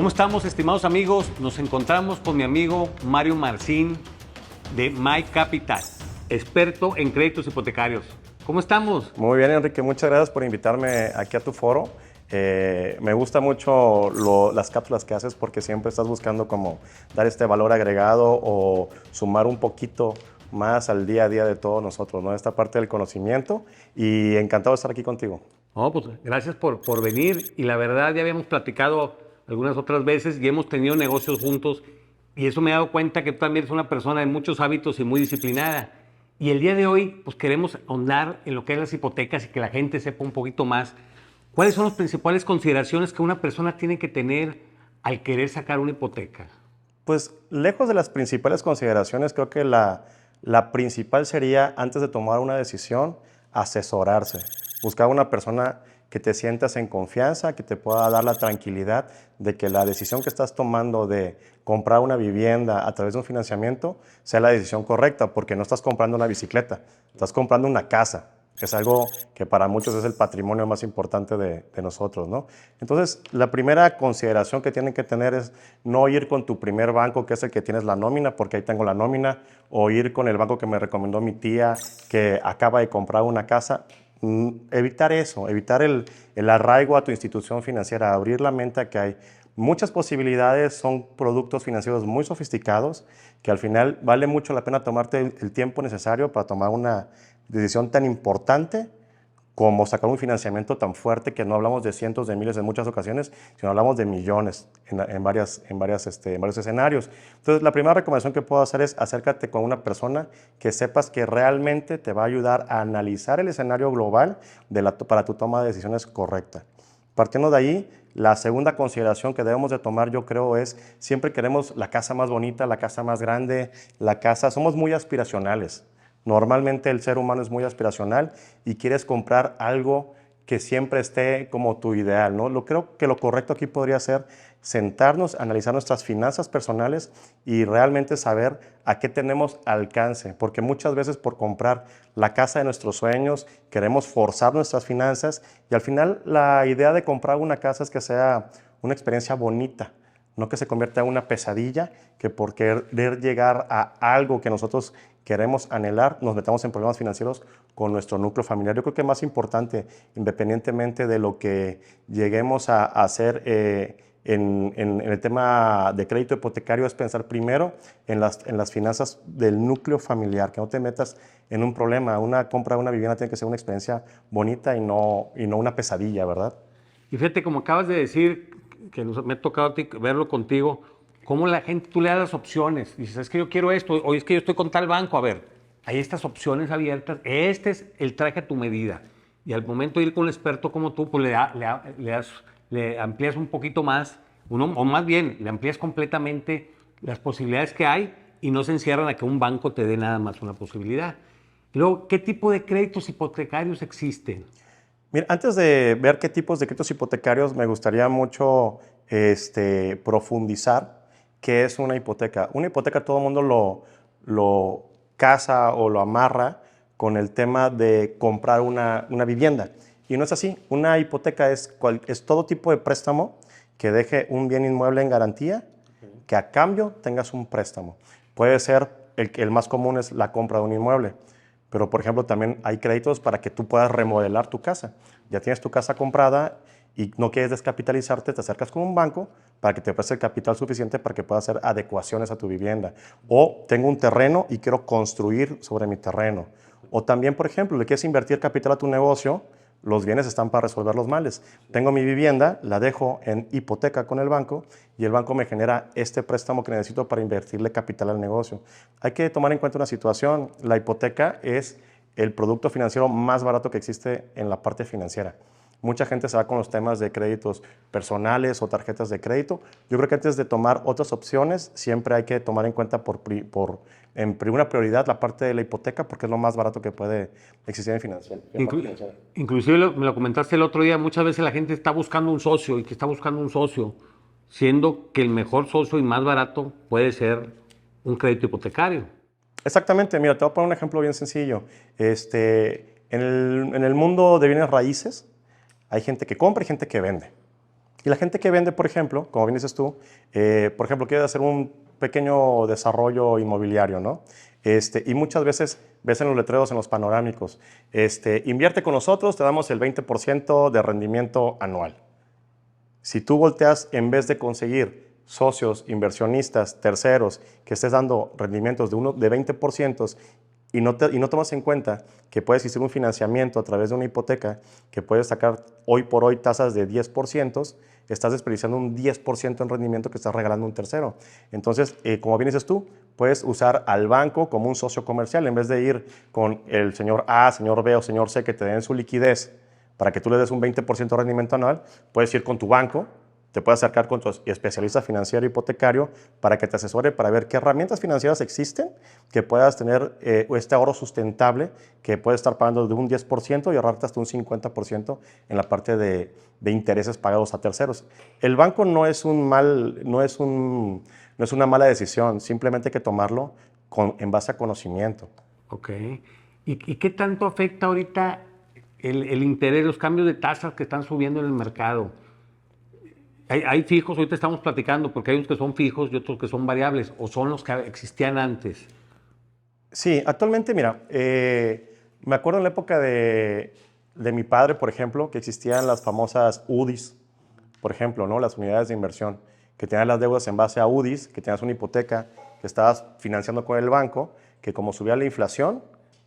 ¿Cómo estamos, estimados amigos? Nos encontramos con mi amigo Mario Marcín de My Capital, experto en créditos hipotecarios. ¿Cómo estamos? Muy bien, Enrique. Muchas gracias por invitarme aquí a tu foro. Me gusta mucho las cápsulas que haces porque siempre estás buscando como dar este valor agregado o sumar un poquito más al día a día de todos nosotros, ¿no? Esta parte del conocimiento, y encantado de estar aquí contigo. Oh, pues gracias por venir, y la verdad ya habíamos platicado algunas otras veces y hemos tenido negocios juntos, y eso me he dado cuenta que tú también eres una persona de muchos hábitos y muy disciplinada. Y el día de hoy pues queremos ahondar en lo que es las hipotecas y que la gente sepa un poquito más. ¿Cuáles son las principales consideraciones que una persona tiene que tener al querer sacar una hipoteca? Pues lejos de las principales consideraciones, creo que la principal sería, antes de tomar una decisión, asesorarse. Buscar una persona que te sientas en confianza, que te pueda dar la tranquilidad de que la decisión que estás tomando de comprar una vivienda a través de un financiamiento sea la decisión correcta, porque no estás comprando una bicicleta, estás comprando una casa, que es algo que para muchos es el patrimonio más importante de nosotros, ¿no? Entonces, la primera consideración que tienen que tener es no ir con tu primer banco, que es el que tienes la nómina, porque ahí tengo la nómina, o ir con el banco que me recomendó mi tía, que acaba de comprar una casa. Evitar eso, evitar el arraigo a tu institución financiera, abrir la mente a que hay muchas posibilidades, son productos financieros muy sofisticados, que al final vale mucho la pena tomarte el tiempo necesario para tomar una decisión tan importante como sacar un financiamiento tan fuerte, que no hablamos de cientos de miles en muchas ocasiones, sino hablamos de millones en varios escenarios. Entonces, la primera recomendación que puedo hacer es acércate con una persona que sepas que realmente te va a ayudar a analizar el escenario global para tu toma de decisiones correcta. Partiendo de ahí, la segunda consideración que debemos de tomar, yo creo, es siempre queremos la casa más bonita, la casa más grande, somos muy aspiracionales. Normalmente el ser humano es muy aspiracional y quieres comprar algo que siempre esté como tu ideal, ¿no? Creo que lo correcto aquí podría ser sentarnos, analizar nuestras finanzas personales y realmente saber a qué tenemos alcance, porque muchas veces por comprar la casa de nuestros sueños queremos forzar nuestras finanzas, y al final la idea de comprar una casa es que sea una experiencia bonita, no que se convierta en una pesadilla, que por querer llegar a algo que nosotros queremos anhelar, nos metamos en problemas financieros con nuestro núcleo familiar. Yo creo que más importante, independientemente de lo que lleguemos a hacer en el tema de crédito hipotecario, es pensar primero en las finanzas del núcleo familiar, que no te metas en un problema. Una compra de una vivienda tiene que ser una experiencia bonita y no una pesadilla, ¿verdad? Y fíjate, como acabas de decir, que me ha tocado verlo contigo, cómo la gente, tú le das las opciones. Dices, es que yo quiero esto, o es que yo estoy con tal banco. A ver, hay estas opciones abiertas. Este es el traje a tu medida. Y al momento de ir con un experto como tú, pues le amplías un poquito más, o más bien, le amplías completamente las posibilidades que hay, y no se encierran a que un banco te dé nada más una posibilidad. Y luego, ¿qué tipo de créditos hipotecarios existen? Mira, antes de ver qué tipos de créditos hipotecarios, me gustaría mucho profundizar qué es una hipoteca. Una hipoteca todo el mundo lo casa o lo amarra con el tema de comprar una vivienda. Y no es así. Una hipoteca es todo tipo de préstamo que deje un bien inmueble en garantía, que a cambio tengas un préstamo. Puede ser, el más común es la compra de un inmueble. Pero, por ejemplo, también hay créditos para que tú puedas remodelar tu casa. Ya tienes tu casa comprada y no quieres descapitalizarte, te acercas con un banco para que te preste el capital suficiente para que puedas hacer adecuaciones a tu vivienda. O tengo un terreno y quiero construir sobre mi terreno. O también, por ejemplo, le quieres invertir capital a tu negocio, los bienes están para resolver los males. Tengo mi vivienda, la dejo en hipoteca con el banco y el banco me genera este préstamo que necesito para invertirle capital al negocio. Hay que tomar en cuenta una situación. La hipoteca es el producto financiero más barato que existe en la parte financiera. Mucha gente se va con los temas de créditos personales o tarjetas de crédito. Yo creo que antes de tomar otras opciones, siempre hay que tomar en cuenta en primera prioridad la parte de la hipoteca, porque es lo más barato que puede existir en financiera. Inclusive me lo comentaste el otro día, muchas veces la gente está buscando un socio, y que está buscando un socio, siendo que el mejor socio y más barato puede ser un crédito hipotecario. Exactamente, mira, te voy a poner un ejemplo bien sencillo. En el mundo de bienes raíces hay gente que compra y gente que vende. Y la gente que vende, por ejemplo, como bien dices tú, por ejemplo, quiere hacer un pequeño desarrollo inmobiliario, ¿no? Y muchas veces ves en los letreros, en los panorámicos, invierte con nosotros, te damos el 20% de rendimiento anual. Si tú volteas, en vez de conseguir socios, inversionistas, terceros, que estés dando rendimientos de 20% y no tomas en cuenta que puedes hacer un financiamiento a través de una hipoteca que puedes sacar hoy por hoy tasas de 10%, estás desperdiciando un 10% en rendimiento que estás regalando a un tercero. Entonces, como bien dices tú, puedes usar al banco como un socio comercial en vez de ir con el señor A, señor B o señor C que te den su liquidez para que tú le des un 20% de rendimiento anual. Puedes ir con tu banco, te puedes acercar con tu especialista financiero hipotecario para que te asesore para ver qué herramientas financieras existen que puedas tener este ahorro sustentable que puedes estar pagando de un 10% y ahorrarte hasta un 50% en la parte de intereses pagados a terceros. El banco no es una mala decisión, simplemente hay que tomarlo en base a conocimiento. Ok. ¿Y qué tanto afecta ahorita el interés, los cambios de tasas que están subiendo en el mercado? Hay fijos, ahorita estamos platicando, porque hay unos que son fijos y otros que son variables, o son los que existían antes. Sí, actualmente, mira, me acuerdo en la época de mi padre, por ejemplo, que existían las famosas UDIs, por ejemplo, ¿no? Las unidades de inversión, que tenías las deudas en base a UDIs, que tenías una hipoteca que estabas financiando con el banco, que como subía la inflación,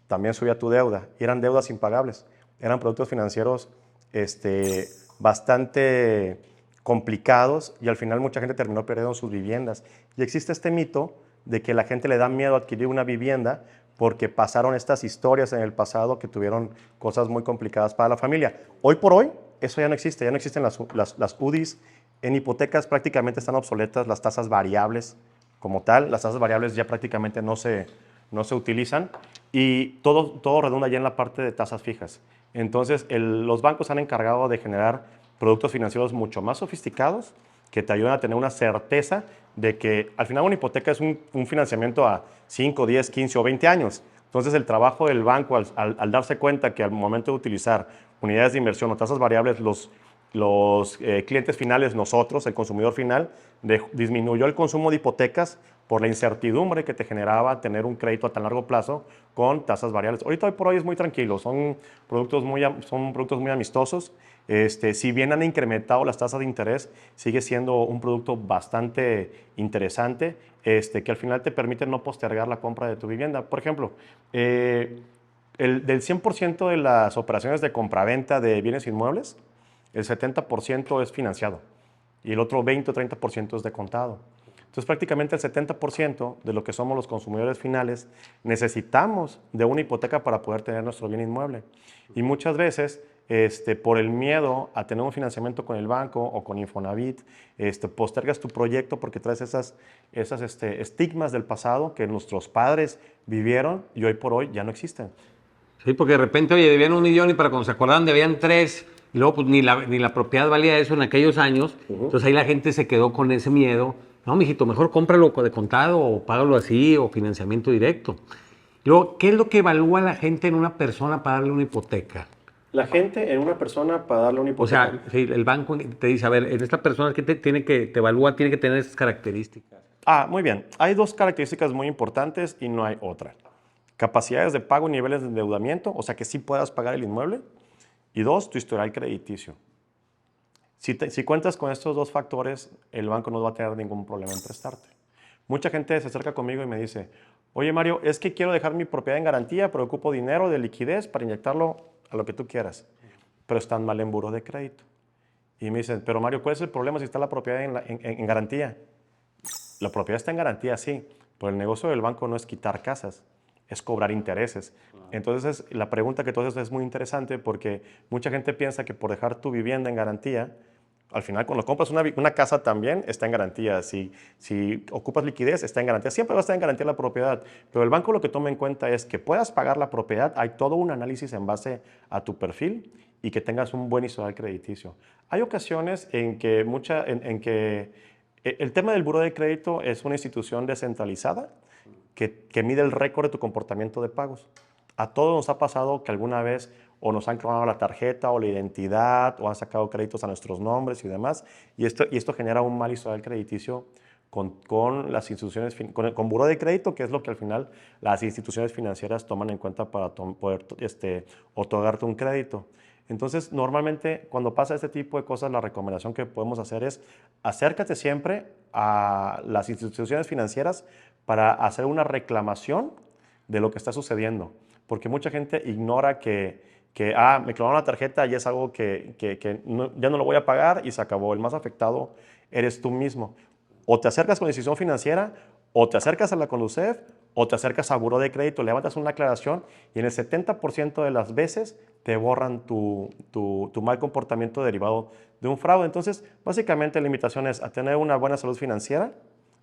también subía tu deuda, y eran deudas impagables. Eran productos financieros bastante complicados y al final mucha gente terminó perdiendo sus viviendas. Y existe este mito de que la gente le da miedo adquirir una vivienda porque pasaron estas historias en el pasado que tuvieron cosas muy complicadas para la familia. Hoy por hoy, eso ya no existe, ya no existen las UDIs. En hipotecas prácticamente están obsoletas las tasas variables como tal. Las tasas variables ya prácticamente no se utilizan y todo redunda ya en la parte de tasas fijas. Entonces, los bancos han encargado de generar productos financieros mucho más sofisticados que te ayudan a tener una certeza de que al final una hipoteca es un financiamiento a 5, 10, 15 o 20 años. Entonces el trabajo del banco al darse cuenta que al momento de utilizar unidades de inversión o tasas variables, los clientes finales, nosotros, el consumidor final, disminuyó el consumo de hipotecas por la incertidumbre que te generaba tener un crédito a tan largo plazo con tasas variables. Ahorita hoy por hoy es muy tranquilo, son productos muy amistosos. Si bien han incrementado las tasas de interés, sigue siendo un producto bastante interesante que al final te permite no postergar la compra de tu vivienda. Por ejemplo, del 100% de las operaciones de compraventa de bienes inmuebles, el 70% es financiado y el otro 20 o 30% es de contado. Entonces, prácticamente el 70% de lo que somos los consumidores finales necesitamos de una hipoteca para poder tener nuestro bien inmueble. Y muchas veces, por el miedo a tener un financiamiento con el banco o con Infonavit, postergas tu proyecto porque traes esas estigmas del pasado que nuestros padres vivieron y hoy por hoy ya no existen. Sí, porque de repente, oye, debían 1 millón y para cuando se acordaban debían 3. Y luego, pues ni la propiedad valía eso en aquellos años. Entonces ahí la gente se quedó con ese miedo. No, mijito, mejor cómpralo de contado o págalo así o financiamiento directo. Y luego, ¿qué es lo que evalúa la gente en una persona para darle una hipoteca? La gente en una persona para darle una O hipoteca. sea, sí, el banco te dice, a ver, en esta persona que te evalúa tiene que tener esas características. Muy bien. Hay dos características muy importantes y no hay otra. Capacidades de pago y niveles de endeudamiento, o sea que sí puedas pagar el inmueble. Y dos, tu historial crediticio. Si cuentas con estos dos factores, el banco no va a tener ningún problema en prestarte. Mucha gente se acerca conmigo y me dice, oye Mario, es que quiero dejar mi propiedad en garantía, pero ocupo dinero de liquidez para inyectarlo a lo que tú quieras. Pero están mal en buro de crédito. Y me dicen, pero Mario, ¿cuál es el problema si está la propiedad en garantía? La propiedad está en garantía, sí, pero el negocio del banco no es quitar casas, es cobrar intereses. Entonces, la pregunta que tú haces es muy interesante porque mucha gente piensa que por dejar tu vivienda en garantía, al final cuando compras una casa también está en garantía. Si ocupas liquidez, está en garantía. Siempre va a estar en garantía la propiedad. Pero el banco lo que toma en cuenta es que puedas pagar la propiedad. Hay todo un análisis en base a tu perfil y que tengas un buen historial crediticio. Hay ocasiones en que el tema del buró de crédito es una institución descentralizada que mide el récord de tu comportamiento de pagos. A todos nos ha pasado que alguna vez o nos han clonado la tarjeta o la identidad, o han sacado créditos a nuestros nombres y demás. Y esto genera un mal historial crediticio con las instituciones, con buró de crédito, que es lo que al final las instituciones financieras toman en cuenta para poder otorgarte un crédito. Entonces, normalmente cuando pasa este tipo de cosas, la recomendación que podemos hacer es acércate siempre a las instituciones financieras para hacer una reclamación de lo que está sucediendo. Porque mucha gente ignora que me clonaron la tarjeta y es algo que ya no lo voy a pagar y se acabó. El más afectado eres tú mismo. O te acercas con la institución financiera, o te acercas a la Conducef, o te acercas a buró de crédito, levantas una aclaración y en el 70% de las veces te borran tu mal comportamiento derivado de un fraude. Entonces, básicamente la invitación es a tener una buena salud financiera,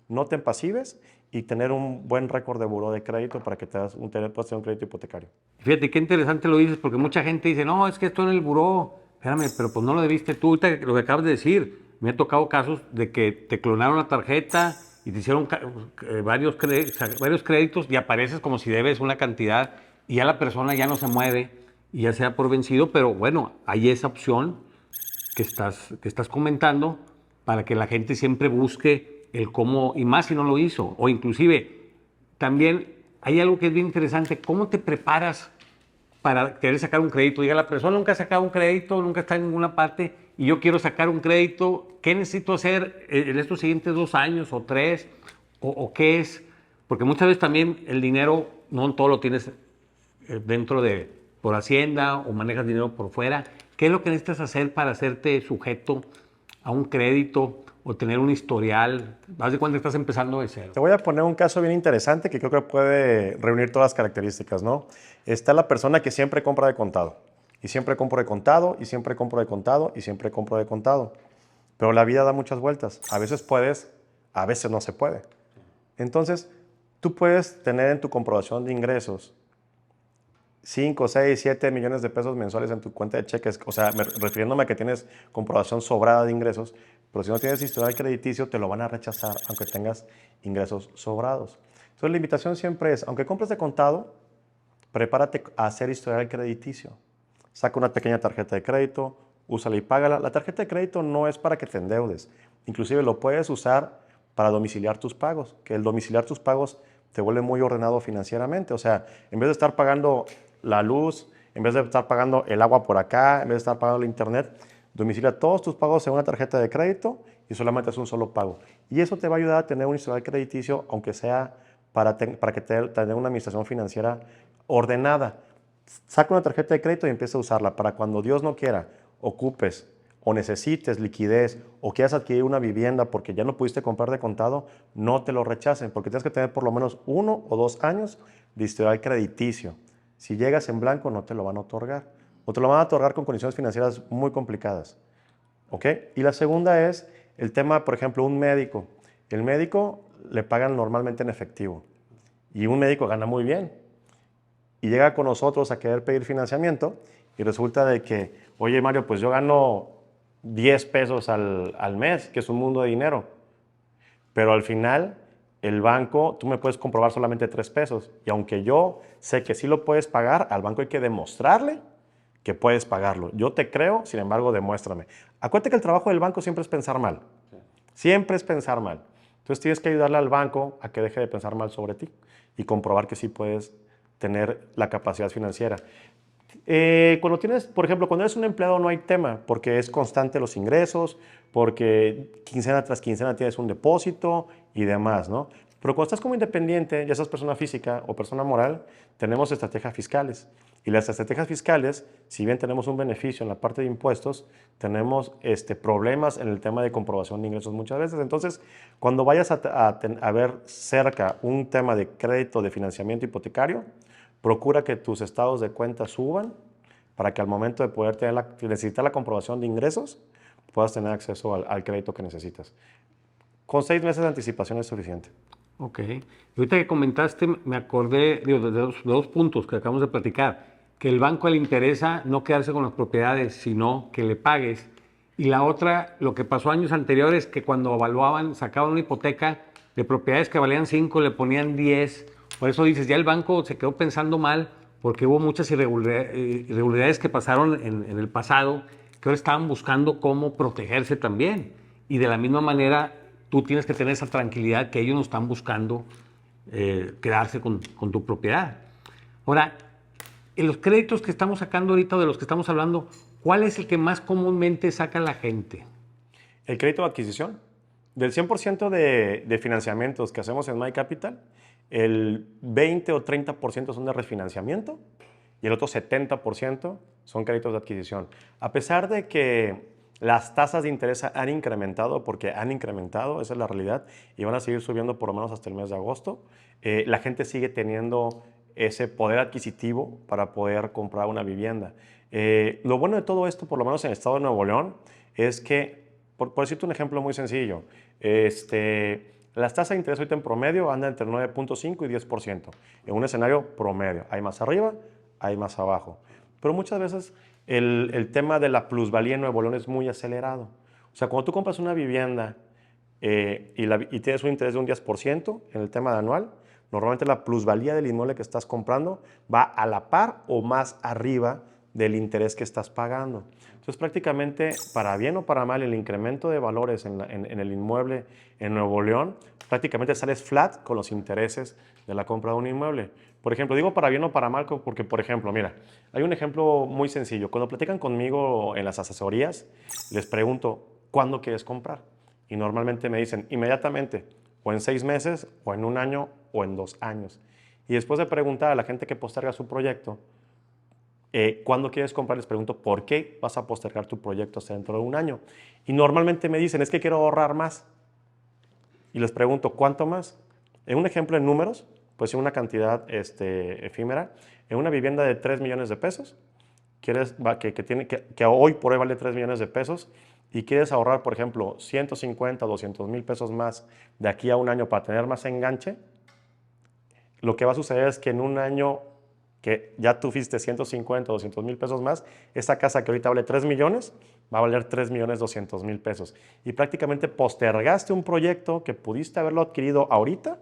no te empasives y tener un buen récord de buró de crédito para que puedas tener un crédito hipotecario. Fíjate, qué interesante lo dices, porque mucha gente dice, no, es que esto en el buró. Espérame, pero pues no lo debiste tú. Ahorita lo que acabas de decir, me ha tocado casos de que te clonaron la tarjeta y te hicieron varios créditos y apareces como si debes una cantidad y ya la persona ya no se mueve y ya sea por vencido, pero bueno, hay esa opción que estás comentando para que la gente siempre busque el cómo, y más si no lo hizo, o inclusive también hay algo que es bien interesante, ¿cómo te preparas para querer sacar un crédito? Diga, la persona nunca ha sacado un crédito, nunca está en ninguna parte y yo quiero sacar un crédito, ¿qué necesito hacer en estos siguientes 2 años o 3? ¿O qué es? Porque muchas veces también el dinero, no todo lo tienes dentro de, por Hacienda o manejas dinero por fuera. ¿Qué es lo que necesitas hacer para hacerte sujeto a un crédito o tener un historial? Haz de cuenta que estás empezando de cero. Te voy a poner un caso bien interesante que creo que puede reunir todas las características, ¿no? Está la persona que siempre compra de contado. Y siempre compro de contado, y siempre compro de contado, y siempre compro de contado. Pero la vida da muchas vueltas. A veces puedes, a veces no se puede. Entonces, tú puedes tener en tu comprobación de ingresos 5, 6, 7 millones de pesos mensuales en tu cuenta de cheques, o sea, refiriéndome a que tienes comprobación sobrada de ingresos, pero si no tienes historial crediticio te lo van a rechazar aunque tengas ingresos sobrados. Entonces la invitación siempre es, aunque compres de contado, prepárate a hacer historial crediticio. Saca una pequeña tarjeta de crédito, úsala y págala. La tarjeta de crédito no es para que te endeudes, inclusive lo puedes usar para domiciliar tus pagos, que el domiciliar tus pagos te vuelve muy ordenado financieramente. O sea, en vez de estar pagando la luz, en vez de estar pagando el agua por acá, en vez de estar pagando el internet, domicilia todos tus pagos en una tarjeta de crédito y solamente es un solo pago. Y eso te va a ayudar a tener un historial crediticio, aunque sea para que tenga una administración financiera ordenada. Saca una tarjeta de crédito y empieza a usarla para cuando Dios no quiera, ocupes o necesites liquidez o quieras adquirir una vivienda porque ya no pudiste comprar de contado, no te lo rechacen porque tienes que tener por lo menos 1 o 2 años de historial crediticio. Si llegas en blanco no te lo van a otorgar o te lo van a otorgar con condiciones financieras muy complicadas. ¿Ok? Y la segunda es el tema, por ejemplo, un médico. El médico le pagan normalmente en efectivo y un médico gana muy bien y llega con nosotros a querer pedir financiamiento y resulta de que, oye Mario, pues yo gano 10 pesos al mes, que es un mundo de dinero, pero al final el banco, tú me puedes comprobar solamente 3 pesos y aunque yo sé que sí lo puedes pagar, al banco hay que demostrarle que puedes pagarlo. Yo te creo, sin embargo, demuéstrame. Acuérdate que el trabajo del banco siempre es pensar mal. Siempre es pensar mal. Entonces tienes que ayudarle al banco a que deje de pensar mal sobre ti y comprobar que sí puedes tener la capacidad financiera. Cuando tienes, por ejemplo, cuando eres un empleado no hay tema, porque es constante los ingresos, porque quincena tras quincena tienes un depósito y demás, ¿no? Pero cuando estás como independiente, ya seas persona física o persona moral, tenemos estrategias fiscales. Y las estrategias fiscales, si bien tenemos un beneficio en la parte de impuestos, tenemos problemas en el tema de comprobación de ingresos muchas veces. Entonces, cuando vayas a ver cerca un tema de crédito de financiamiento hipotecario, procura que tus estados de cuenta suban para que al momento de poder necesitar la comprobación de ingresos, puedas tener acceso al crédito que necesitas. Con 6 meses de anticipación es suficiente. Ok. Y ahorita que comentaste, me acordé de dos puntos que acabamos de platicar. Que el banco le interesa no quedarse con las propiedades, sino que le pagues. Y la otra, lo que pasó años anteriores, que cuando evaluaban, sacaban una hipoteca de propiedades que valían 5, le ponían 10. Por eso dices, ya el banco se quedó pensando mal porque hubo muchas irregularidades que pasaron en el pasado, que ahora estaban buscando cómo protegerse también. Y de la misma manera, tú tienes que tener esa tranquilidad que ellos no están buscando quedarse con tu propiedad. Ahora, en los créditos que estamos sacando ahorita, o de los que estamos hablando, ¿cuál es el que más comúnmente saca la gente? El crédito de adquisición. Del 100% de financiamientos que hacemos en My Capital, el 20 o 30% son de refinanciamiento y el otro 70% son créditos de adquisición. A pesar de que las tasas de interés han incrementado, porque han incrementado, esa es la realidad, y van a seguir subiendo por lo menos hasta el mes de agosto, la gente sigue teniendo ese poder adquisitivo para poder comprar una vivienda. Lo bueno de todo esto, por lo menos en el estado de Nuevo León, es que, por decirte un ejemplo muy sencillo, las tasas de interés ahorita en promedio andan entre 9.5 y 10%, en un escenario promedio. Hay más arriba, hay más abajo. Pero muchas veces el tema de la plusvalía en Nuevo León es muy acelerado. O sea, cuando tú compras una vivienda y tienes un interés de un 10% en el tema de anual, normalmente la plusvalía del inmueble que estás comprando va a la par o más arriba del interés que estás pagando. Entonces, prácticamente, para bien o para mal, el incremento de valores en el inmueble en Nuevo León, prácticamente sales flat con los intereses de la compra de un inmueble. Por ejemplo, digo para bien o para mal porque, por ejemplo, mira, hay un ejemplo muy sencillo. Cuando platican conmigo en las asesorías, les pregunto, ¿cuándo quieres comprar? Y normalmente me dicen, inmediatamente, o en 6 meses, o en 1 año, o en 2 años. Y después de preguntar a la gente que posterga su proyecto, ¿cuándo quieres comprar? Les pregunto, ¿por qué vas a postergar tu proyecto hasta dentro de 1 año? Y normalmente me dicen, es que quiero ahorrar más. Y les pregunto, ¿cuánto más? En un ejemplo en números, pues en una cantidad efímera, en una vivienda de 3 millones de pesos, que hoy por hoy vale 3 millones de pesos, y quieres ahorrar, por ejemplo, 150, 200 mil pesos más de aquí a 1 año para tener más enganche, lo que va a suceder es que en 1 año que ya tuviste 150, 200 mil pesos más, esa casa que ahorita vale 3 millones, va a valer 3 millones 200 mil pesos. Y prácticamente postergaste un proyecto que pudiste haberlo adquirido ahorita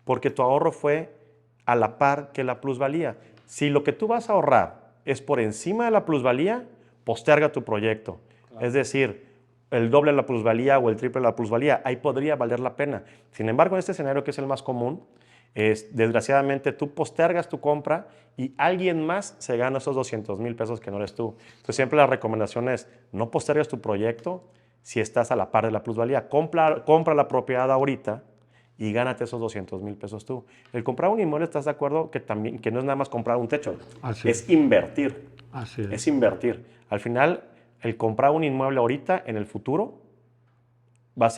porque tu ahorro fue a la par que la plusvalía. Si lo que tú vas a ahorrar es por encima de la plusvalía, posterga tu proyecto. Claro. Es decir, el doble de la plusvalía o el triple de la plusvalía, ahí podría valer la pena. Sin embargo, en este escenario que es el más común, desgraciadamente tú postergas tu compra y alguien más se gana esos 200 mil pesos que no eres tú. Entonces siempre la recomendación es no postergues tu proyecto si estás a la par de la plusvalía. Compra la propiedad ahorita y gánate esos 200 mil pesos tú. El comprar un inmueble, ¿estás de acuerdo? Que no es nada más comprar un techo, es invertir. Así es. Es invertir. Al final, el comprar un inmueble ahorita, en el futuro, va a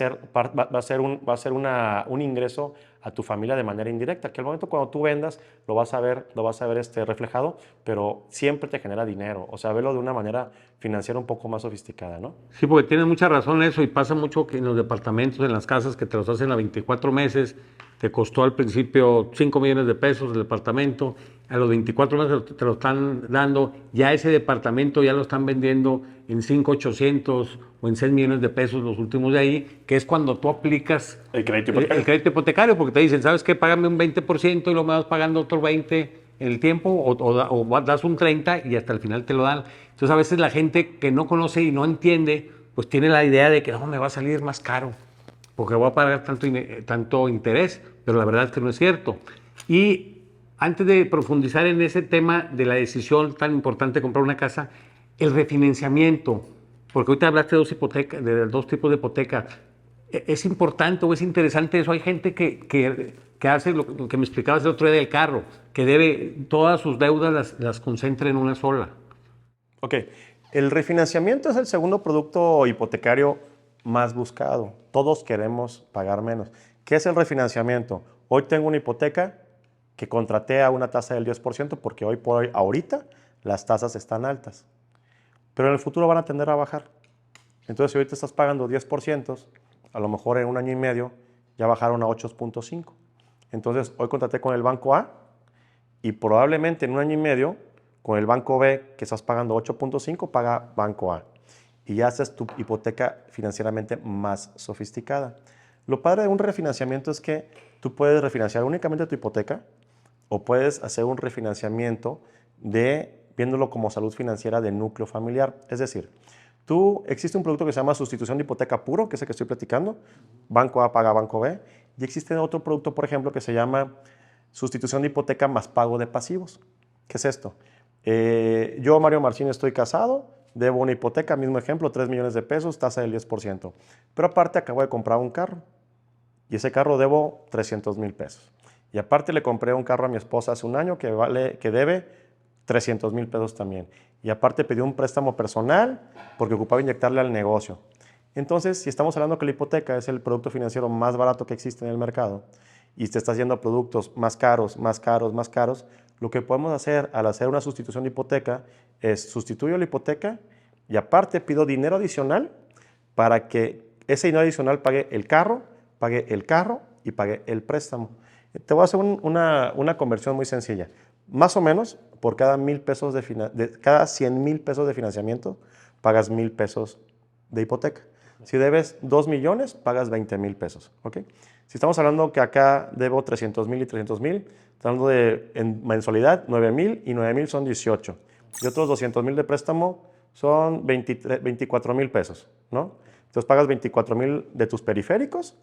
ser un ingreso a tu familia de manera indirecta, que al momento cuando tú vendas lo vas a ver reflejado, pero siempre te genera dinero. O sea, verlo de una manera financiera un poco más sofisticada, ¿no? Sí, porque tienes mucha razón en eso y pasa mucho que en los departamentos, en las casas que te los hacen a 24 meses, te costó al principio 5 millones de pesos el departamento, a los 24 meses te lo están dando, ya ese departamento ya lo están vendiendo en 5,800 o en 6 millones de pesos los últimos de ahí, que es cuando tú aplicas el crédito hipotecario, porque te dicen, ¿sabes qué? Págame un 20% y luego me vas pagando otro 20% en el tiempo, o das un 30% y hasta el final te lo dan. Entonces a veces la gente que no conoce y no entiende, pues tiene la idea de que no, me va a salir más caro, porque voy a pagar tanto interés, pero la verdad es que no es cierto. Y antes de profundizar en ese tema de la decisión tan importante de comprar una casa, el refinanciamiento, porque ahorita hablaste de dos tipos de hipoteca. ¿Es importante o es interesante eso? Hay gente que hace lo que me explicabas el otro día del carro, que debe todas sus deudas las concentra en una sola. Ok, el refinanciamiento es el segundo producto hipotecario más buscado. Todos queremos pagar menos. ¿Qué es el refinanciamiento? Hoy tengo una hipoteca que contraté a una tasa del 10% porque hoy por hoy, ahorita, las tasas están altas. Pero en el futuro van a tender a bajar. Entonces, si ahorita estás pagando 10%, a lo mejor en 1 año y medio ya bajaron a 8.5. Entonces, hoy contraté con el banco A y probablemente en 1 año y medio con el banco B, que estás pagando 8.5, paga banco A. Y ya haces tu hipoteca financieramente más sofisticada. Lo padre de un refinanciamiento es que tú puedes refinanciar únicamente tu hipoteca o puedes hacer un refinanciamiento viéndolo como salud financiera de núcleo familiar. Es decir, existe un producto que se llama sustitución de hipoteca puro, que es el que estoy platicando. Banco A paga Banco B. Y existe otro producto, por ejemplo, que se llama sustitución de hipoteca más pago de pasivos. ¿Qué es esto? Yo, Mario Marcín, estoy casado, debo una hipoteca, mismo ejemplo, 3 millones de pesos, tasa del 10%. Pero aparte acabo de comprar un carro y ese carro debo 300,000 pesos. Y aparte le compré un carro a mi esposa hace un año que debe 300,000 pesos también. Y aparte pedí un préstamo personal porque ocupaba inyectarle al negocio. Entonces, si estamos hablando que la hipoteca es el producto financiero más barato que existe en el mercado y te estás yendo a productos más caros, más caros, más caros, lo que podemos hacer al hacer una sustitución de hipoteca es sustituyo la hipoteca y aparte pido dinero adicional para que ese dinero adicional pague el carro y pague el préstamo. Te voy a hacer una conversión muy sencilla. Más o menos, por cada cada 100,000 pesos de financiamiento, pagas 1,000 pesos de hipoteca. Si debes 2 millones, pagas 20,000 pesos. ¿Okay? Si estamos hablando que acá debo 300,000 y 300,000, estamos hablando en mensualidad 9,000 y 9,000 son 18. Y otros 200,000 de préstamo son 24,000 pesos, ¿no? Entonces pagas 24,000 de tus periféricos,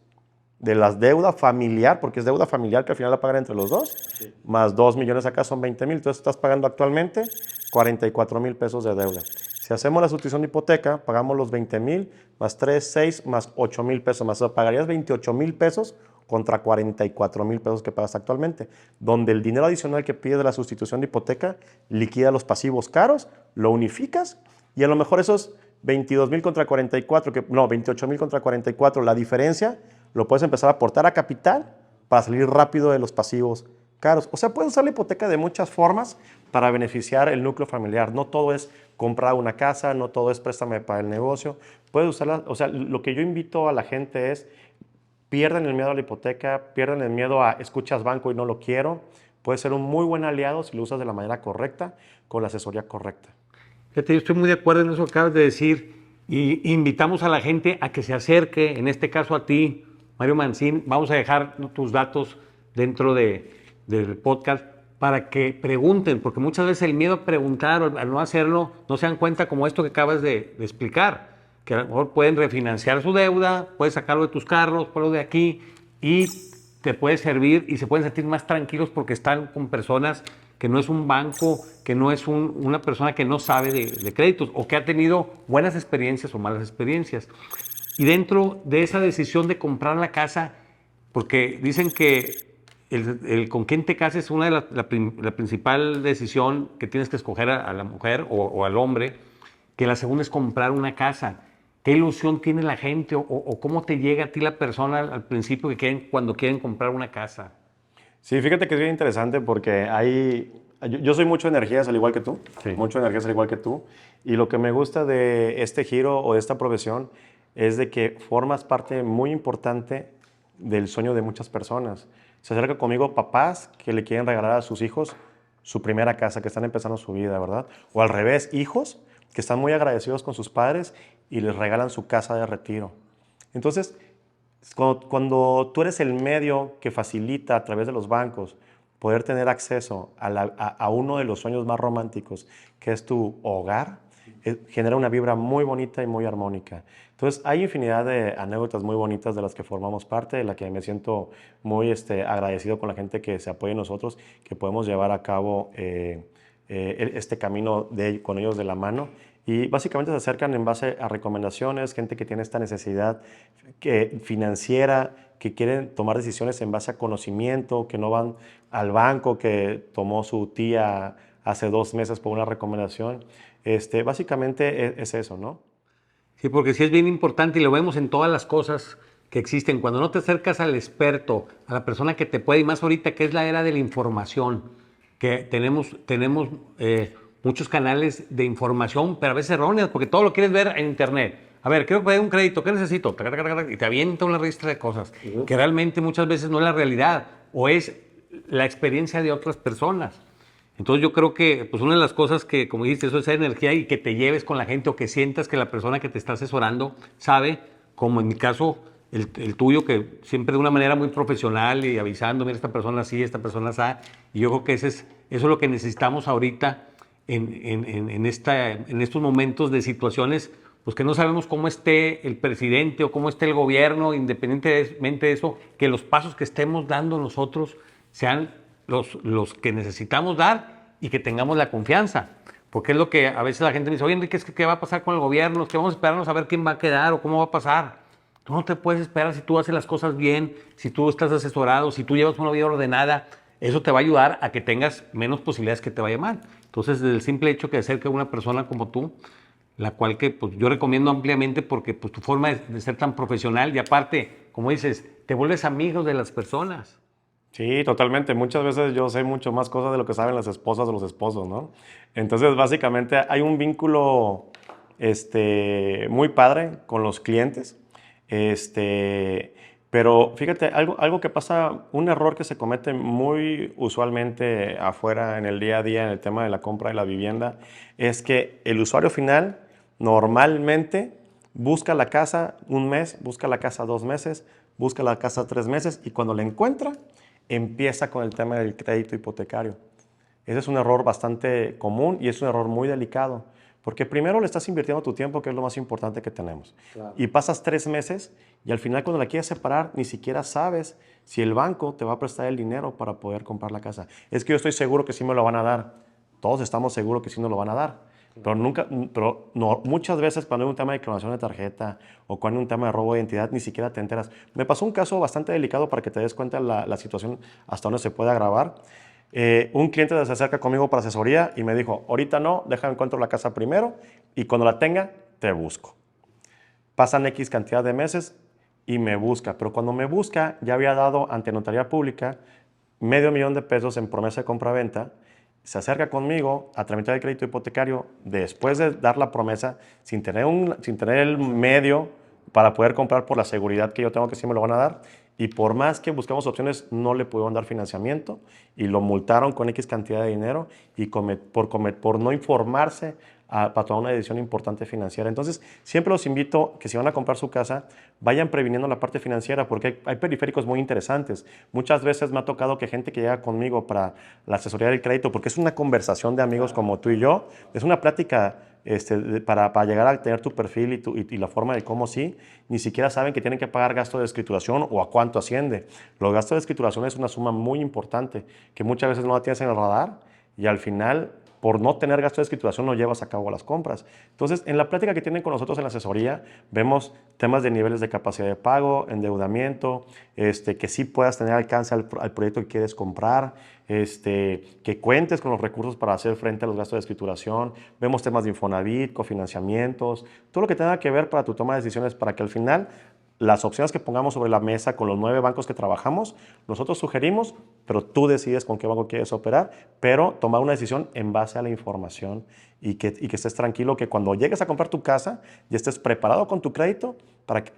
de las deuda familiar, porque es deuda familiar que al final la pagan entre los dos, sí, más 2 millones acá son 20,000. Entonces estás pagando actualmente 44,000 pesos de deuda. Si hacemos la sustitución de hipoteca, pagamos los 20,000 más 3, 6 más 8,000 pesos más. O sea, pagarías 28,000 pesos contra 44,000 pesos que pagas actualmente, donde el dinero adicional que pides de la sustitución de hipoteca liquida los pasivos caros, lo unificas y a lo mejor esos 22,000 contra 44, 28,000 contra 44, la diferencia lo puedes empezar a aportar a capital para salir rápido de los pasivos caros. O sea, puedes usar la hipoteca de muchas formas para beneficiar el núcleo familiar. No todo es comprar una casa, no todo es préstame para el negocio. Puedes usarla, o sea, lo que yo invito a la gente es, pierdan el miedo a la hipoteca, pierdan el miedo a escuchas banco y no lo quiero. Puede ser un muy buen aliado si lo usas de la manera correcta, con la asesoría correcta. Fíjate, yo estoy muy de acuerdo en eso que acabas de decir y invitamos a la gente a que se acerque, en este caso a ti, Mario Marcín. Vamos a dejar tus datos dentro del podcast para que pregunten, porque muchas veces el miedo a preguntar o al no hacerlo, no se dan cuenta como esto que acabas de explicar, que a lo mejor pueden refinanciar su deuda, puedes sacarlo de tus carros, ponlo de aquí y te puede servir y se pueden sentir más tranquilos porque están con personas que no es un banco, que no es una persona que no sabe de créditos o que ha tenido buenas experiencias o malas experiencias. Y dentro de esa decisión de comprar la casa, porque dicen que el con quién te cases es una de la principal decisión que tienes que escoger a la mujer o al hombre, que la segunda es comprar una casa. ¿Qué ilusión tiene la gente o cómo te llega a ti la persona al principio cuando quieren comprar una casa? Sí, fíjate que es bien interesante porque yo soy mucho de energías al igual que tú, sí, mucho de energías al igual que tú, y lo que me gusta de este giro o de esta profesión es de que formas parte muy importante del sueño de muchas personas. Se acerca conmigo papás que le quieren regalar a sus hijos su primera casa, que están empezando su vida, ¿verdad? O al revés, hijos que están muy agradecidos con sus padres y les regalan su casa de retiro. Entonces, cuando tú eres el medio que facilita a través de los bancos poder tener acceso a uno de los sueños más románticos, que es tu hogar, genera una vibra muy bonita y muy armónica. Entonces, hay infinidad de anécdotas muy bonitas de las que formamos parte, de la que me siento muy agradecido con la gente que se apoya en nosotros, que podemos llevar a cabo este camino con ellos de la mano. Y básicamente se acercan en base a recomendaciones, gente que tiene esta necesidad financiera, que quieren tomar decisiones en base a conocimiento, que no van al banco que tomó su tía hace 2 meses por una recomendación. Básicamente es eso, ¿no? Sí, porque sí es bien importante y lo vemos en todas las cosas que existen. Cuando no te acercas al experto, a la persona que te puede, y más ahorita que es la era de la información, que tenemos muchos canales de información, pero a veces erróneas, porque todo lo quieres ver en internet. A ver, quiero pedir un crédito, ¿qué necesito? Y te avienta una lista de cosas que realmente muchas veces no es la realidad o es la experiencia de otras personas. Entonces yo creo que pues una de las cosas que, como dijiste, eso es energía y que te lleves con la gente o que sientas que la persona que te está asesorando sabe, como en mi caso, el tuyo, que siempre de una manera muy profesional y avisando, mira, esta persona sí, esta persona así. Y yo creo que eso es lo que necesitamos ahorita en estos momentos de situaciones, pues que no sabemos cómo esté el presidente o cómo esté el gobierno, independientemente de eso, que los pasos que estemos dando nosotros sean los que necesitamos dar y que tengamos la confianza. Porque es lo que a veces la gente me dice, oye, Enrique, ¿qué va a pasar con el gobierno? ¿Qué vamos a esperarnos a ver quién va a quedar o cómo va a pasar? Tú no te puedes esperar si tú haces las cosas bien, si tú estás asesorado, si tú llevas una vida ordenada. Eso te va a ayudar a que tengas menos posibilidades que te vaya mal. Entonces, desde el simple hecho que acerque a una persona como tú, la cual que pues, yo recomiendo ampliamente porque pues, tu forma de ser tan profesional y aparte, como dices, te vuelves amigos de las personas. Sí, totalmente. Muchas veces yo sé mucho más cosas de lo que saben las esposas o los esposos, ¿no? Entonces, básicamente hay un vínculo muy padre con los clientes. Pero fíjate, algo que pasa, un error que se comete muy usualmente afuera en el día a día en el tema de la compra de la vivienda, es que el usuario final normalmente busca la casa un mes, busca la casa 2 meses, busca la casa 3 meses y cuando la encuentra, empieza con el tema del crédito hipotecario. Ese es un error bastante común y es un error muy delicado, porque primero le estás invirtiendo tu tiempo, que es lo más importante que tenemos. Claro. Y pasas 3 meses y al final cuando la quieres separar, ni siquiera sabes si el banco te va a prestar el dinero para poder comprar la casa. Es que yo estoy seguro que sí me lo van a dar. Todos estamos seguros que sí nos lo van a dar. Pero muchas veces cuando hay un tema de clonación de tarjeta o cuando hay un tema de robo de identidad, ni siquiera te enteras. Me pasó un caso bastante delicado para que te des cuenta la situación hasta dónde se puede agravar. Un cliente se acerca conmigo para asesoría y me dijo, ahorita no, déjame encuentro la casa primero y cuando la tenga, te busco. Pasan X cantidad de meses y me busca, pero cuando me busca ya había dado ante notaría pública $500,000 en promesa de compra-venta. Se acerca conmigo a tramitar el crédito hipotecario después de dar la promesa sin tener el medio para poder comprar por la seguridad que yo tengo que sí me lo van a dar. Y por más que buscamos opciones, no le pudieron dar financiamiento y lo multaron con X cantidad de dinero y por no informarse para tomar una decisión importante financiera. Entonces, siempre los invito que si van a comprar su casa, vayan previniendo la parte financiera porque hay periféricos muy interesantes. Muchas veces me ha tocado que gente que llega conmigo para la asesoría del crédito, porque es una conversación de amigos como tú y yo, es una plática para llegar a tener tu perfil y la forma de cómo sí, ni siquiera saben que tienen que pagar gasto de escrituración o a cuánto asciende. Los gastos de escrituración es una suma muy importante que muchas veces no la tienes en el radar y al final, por no tener gasto de escrituración, no llevas a cabo las compras. Entonces, en la plática que tienen con nosotros en la asesoría, vemos temas de niveles de capacidad de pago, endeudamiento, que sí puedas tener alcance al proyecto que quieres comprar, que cuentes con los recursos para hacer frente a los gastos de escrituración. Vemos temas de Infonavit, cofinanciamientos, todo lo que tenga que ver para tu toma de decisiones para que al final las opciones que pongamos sobre la mesa con los 9 bancos que trabajamos, nosotros sugerimos, pero tú decides con qué banco quieres operar, pero tomar una decisión en base a la información y que estés tranquilo que cuando llegues a comprar tu casa ya estés preparado con tu crédito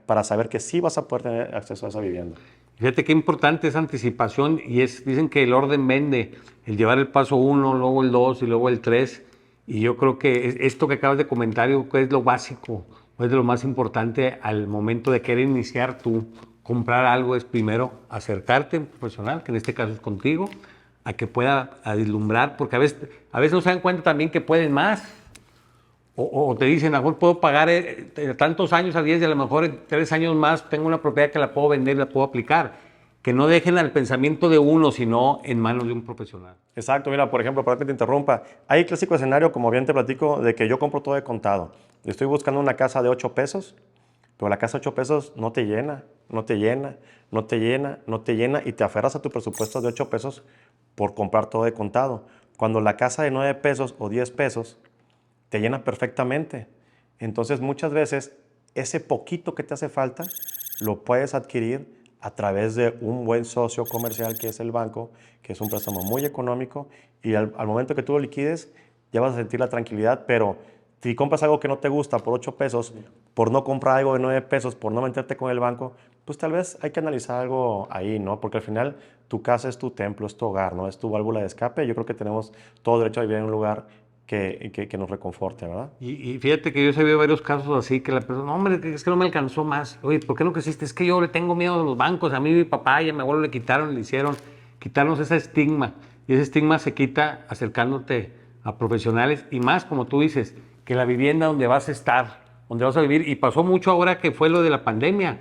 para saber que sí vas a poder tener acceso a esa vivienda. Fíjate qué importante es anticipación y dicen que el orden vende, el llevar el paso 1, luego el 2 y luego el 3. Y yo creo que esto que acabas de comentar yo creo que es lo básico, es de lo más importante al momento de querer iniciar tú, comprar algo es primero acercarte a un profesional, que en este caso es contigo, a que pueda vislumbrar, porque a veces no se dan cuenta también que pueden más. O te dicen, a lo mejor puedo pagar tantos años a 10 y a lo mejor en 3 años más tengo una propiedad que la puedo vender, la puedo aplicar. Que no dejen al pensamiento de uno, sino en manos de un profesional. Exacto, mira, por ejemplo, para que te interrumpa, hay el clásico escenario, como bien te platico, de que yo compro todo de contado. Estoy buscando una casa de 8 pesos, pero la casa de 8 pesos no te llena, no te llena, no te llena, no te llena y te aferras a tu presupuesto de 8 pesos por comprar todo de contado. Cuando la casa de 9 pesos o 10 pesos te llena perfectamente. Entonces, muchas veces, ese poquito que te hace falta, lo puedes adquirir a través de un buen socio comercial que es el banco, que es un préstamo muy económico y al momento que tú lo liquides, ya vas a sentir la tranquilidad, pero si compras algo que no te gusta por 8 pesos, por no comprar algo de 9 pesos, por no meterte con el banco, pues tal vez hay que analizar algo ahí, ¿no? Porque al final tu casa es tu templo, es tu hogar, ¿no? Es tu válvula de escape. Yo creo que tenemos todo derecho a vivir en un lugar que nos reconforte, ¿verdad? Y fíjate que yo he sabido varios casos así, que la persona, no, hombre, es que no me alcanzó más. Oye, ¿por qué no creciste? Es que yo le tengo miedo a los bancos. A mí mi papá y a mi abuelo le quitaron, le hicieron, quitarnos ese estigma. Y ese estigma se quita acercándote a profesionales y más, como tú dices, que la vivienda donde vas a estar, donde vas a vivir. Y pasó mucho ahora que fue lo de la pandemia,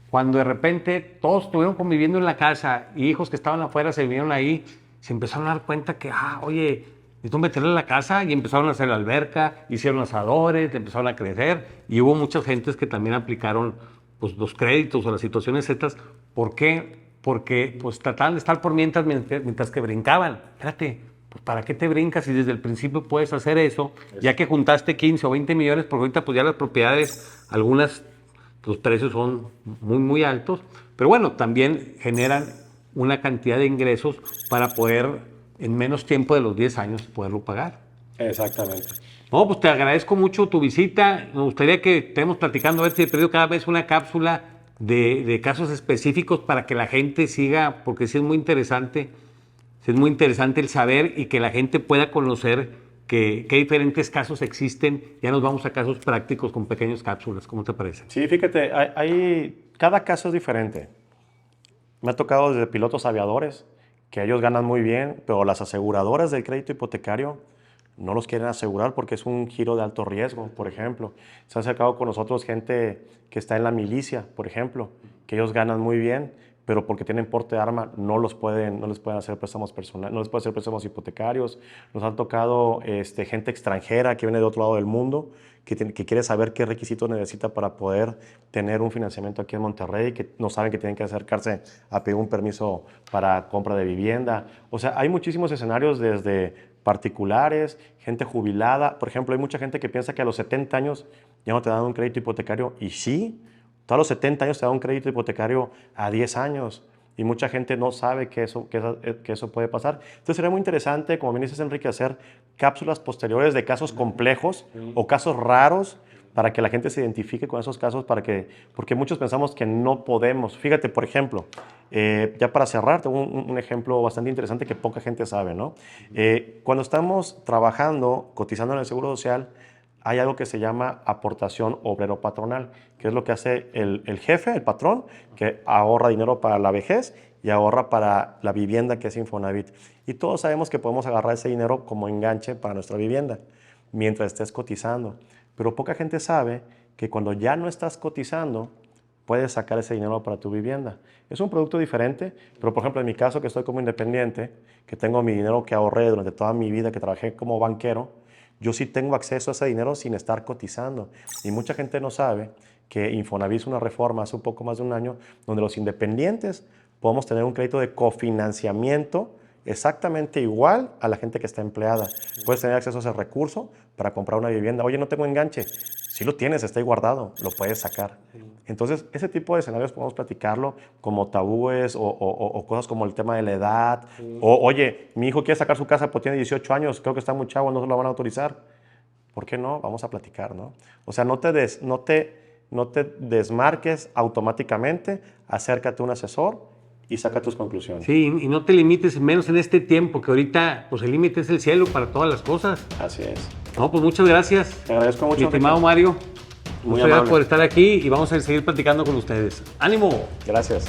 cuando de repente todos estuvieron conviviendo en la casa y hijos que estaban afuera se vinieron ahí, se empezaron a dar cuenta que, oye, necesito meterle a la casa y empezaron a hacer la alberca, hicieron asadores, empezaron a crecer y hubo muchas gentes que también aplicaron pues, los créditos o las situaciones estas. ¿Por qué? Porque pues trataban de estar por mientras que brincaban. Espérate, pues ¿para qué te brincas si desde el principio puedes hacer eso? Ya que juntaste 15 o 20 millones, porque ahorita pues ya las propiedades, algunas, los precios son muy, muy altos, pero bueno, también generan una cantidad de ingresos para poder en menos tiempo de los 10 años poderlo pagar. Exactamente. No, pues te agradezco mucho tu visita. Me gustaría que estemos platicando, a ver si he perdido cada vez una cápsula de casos específicos para que la gente siga, porque sí es muy interesante el saber y que la gente pueda conocer qué diferentes casos existen. Ya nos vamos a casos prácticos con pequeñas cápsulas. ¿Cómo te parece? Sí, fíjate, cada caso es diferente. Me ha tocado desde pilotos aviadores, que ellos ganan muy bien, pero las aseguradoras del crédito hipotecario no los quieren asegurar porque es un giro de alto riesgo, por ejemplo. Se ha acercado con nosotros gente que está en la milicia, por ejemplo, que ellos ganan muy bien, pero porque tienen porte de arma no les pueden hacer préstamos personales, no les pueden hacer préstamos hipotecarios. Nos han tocado gente extranjera que viene de otro lado del mundo, que quiere saber qué requisitos necesita para poder tener un financiamiento aquí en Monterrey, que no saben que tienen que acercarse a pedir un permiso para compra de vivienda. O sea, hay muchísimos escenarios desde particulares, gente jubilada. Por ejemplo, hay mucha gente que piensa que a los 70 años ya no te dan un crédito hipotecario, y sí, a los 70 años te dan un crédito hipotecario a 10 años. Y mucha gente no sabe que eso puede pasar. Entonces sería muy interesante, como bien dices, Enrique, hacer cápsulas posteriores de casos complejos o casos raros para que la gente se identifique con esos casos, porque muchos pensamos que no podemos. Fíjate, por ejemplo, ya para cerrar, tengo un ejemplo bastante interesante que poca gente sabe, ¿no? Cuando estamos trabajando, cotizando en el Seguro Social, hay algo que se llama aportación obrero-patronal, que es lo que hace el jefe, el patrón, que ahorra dinero para la vejez y ahorra para la vivienda, que es Infonavit. Y todos sabemos que podemos agarrar ese dinero como enganche para nuestra vivienda, mientras estés cotizando. Pero poca gente sabe que cuando ya no estás cotizando, puedes sacar ese dinero para tu vivienda. Es un producto diferente, pero por ejemplo en mi caso, que estoy como independiente, que tengo mi dinero que ahorré durante toda mi vida, que trabajé como banquero, yo sí tengo acceso a ese dinero sin estar cotizando. Y mucha gente no sabe que Infonavit hizo una reforma hace un poco más de un año donde los independientes podemos tener un crédito de cofinanciamiento exactamente igual a la gente que está empleada. Puedes tener acceso a ese recurso para comprar una vivienda. Oye, no tengo enganche. Si lo tienes, está ahí guardado, lo puedes sacar. Entonces, ese tipo de escenarios podemos platicarlo como tabúes o cosas como el tema de la edad. O, oye, mi hijo quiere sacar su casa, pero tiene 18 años, creo que está muy chavo, no se lo van a autorizar. ¿Por qué no? Vamos a platicar, ¿no? O sea, no te desmarques automáticamente, acércate a un asesor y saca tus conclusiones. Sí, y no te limites, menos en este tiempo, que ahorita pues el límite es el cielo para todas las cosas. Así es. No, pues muchas gracias. Te agradezco mucho, mi estimado Enrique. Mario. Muy Muchas gracias amable. por estar aquí y vamos a seguir platicando con ustedes. ¡Ánimo! Gracias.